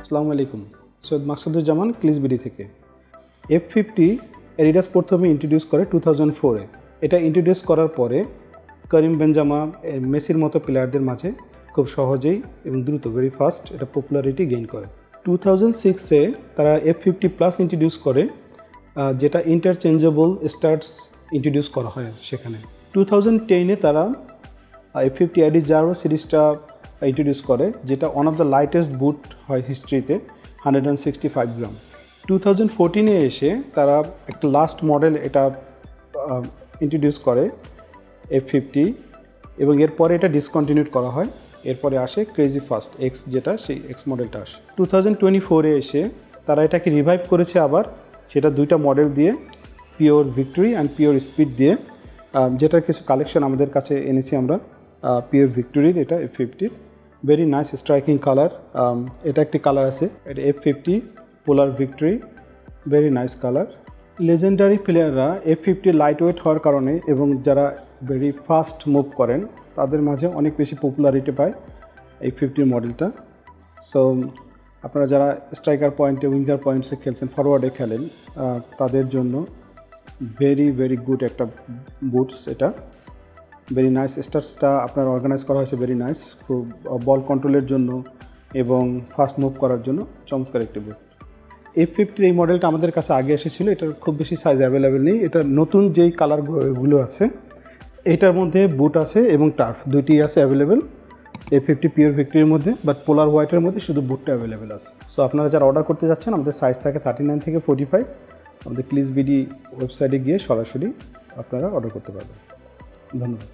আসসালামু আলাইকুম, সৈয়দ মাকসুদুজ্জামান ক্লিজবিডি থেকে। F50 অ্যাডিডাস প্রথমে ইন্ট্রোডিউস করে 2004-এ। এটা ইন্ট্রোডিউস করার পরে করিম বেনজেমা, মেসির মতো প্লেয়ারদের মাঝে খুব সহজেই এবং দ্রুত ভেরি ফাস্ট এটা পপুলারিটি গেইন করে। 2006-এ তারা F50 প্লাস ইন্ট্রোডিউস করে, যেটা ইন্টারচেঞ্জেবল স্টার্টস ইন্ট্রোডিউস করা হয় সেখানে। 2010-এ তারা F50 অ্যাডিজারো সিরিজটা ইন্ট্রোডিউস করে, যেটা ওয়ান অফ দ্য লাইটেস্ট বুট হয় হিস্ট্রিতে, 165 গ্রাম। 2014-এ এসে তারা একটা লাস্ট মডেল এটা ইন্ট্রোডিউস করে F50, এবং এরপরে এটা ডিসকন্টিনিউড করা হয়। এরপরে আসে ক্রেজি ফাস্ট এক্স, যেটা সেই এক্স মডেলটা আসে। 2024-এ এসে তারা এটাকে রিভাইভ করেছে আবার, সেটা দুইটা মডেল দিয়ে, pure victory and pure speed দিয়ে, যেটার কিছু কালেকশন আমাদের কাছে এনেছি আমরা পিওর ভিক্টরির। এটা F50 very nice striking colour. এটা একটি কালার আছে, এটা F50 polar victory, very nice colour. Legendary প্লেয়াররা F50 লাইট ওয়েট হওয়ার কারণে এবং যারা ভেরি ফাস্ট মুভ করেন তাদের মাঝে অনেক বেশি পপুলারিটি পায় F50 মডেলটা। সো আপনারা যারা স্ট্রাইকার পয়েন্টে, উইঙ্গার পয়েন্টসে খেলছেন, ফরওয়ার্ডে খেলেন, তাদের জন্য ভেরি ভেরি গুড একটা বুটস। এটা ভেরি নাইস, স্টার্সটা আপনার অর্গানাইজ করা হয়েছে ভেরি নাইস, খুব বল কন্ট্রোলের জন্য এবং ফাস্ট মুভ করার জন্য চমৎকার একটি বুট। F50 এই মডেলটা আমাদের কাছে আগে এসেছিলো, এটার খুব বেশি সাইজ অ্যাভেলেবেল নেই। এটা নতুন যেই কালারগুলো আছে এটার মধ্যে বুট আছে এবং টার্ফ দুইটি আছে অ্যাভেলেবেল F50 পিওর ভিক্টরির মধ্যে, বাট পোলার হোয়াইটের মধ্যে শুধু বুটটা অ্যাভেলেবেল আছে। সো আপনারা যারা অর্ডার করতে যাচ্ছেন, আমাদের সাইজ থাকে 39 থেকে 45। আমাদের ক্লিজবিডি ওয়েবসাইটে গিয়ে সরাসরি আপনারা অর্ডার করতে পারবেন। ধন্যবাদ।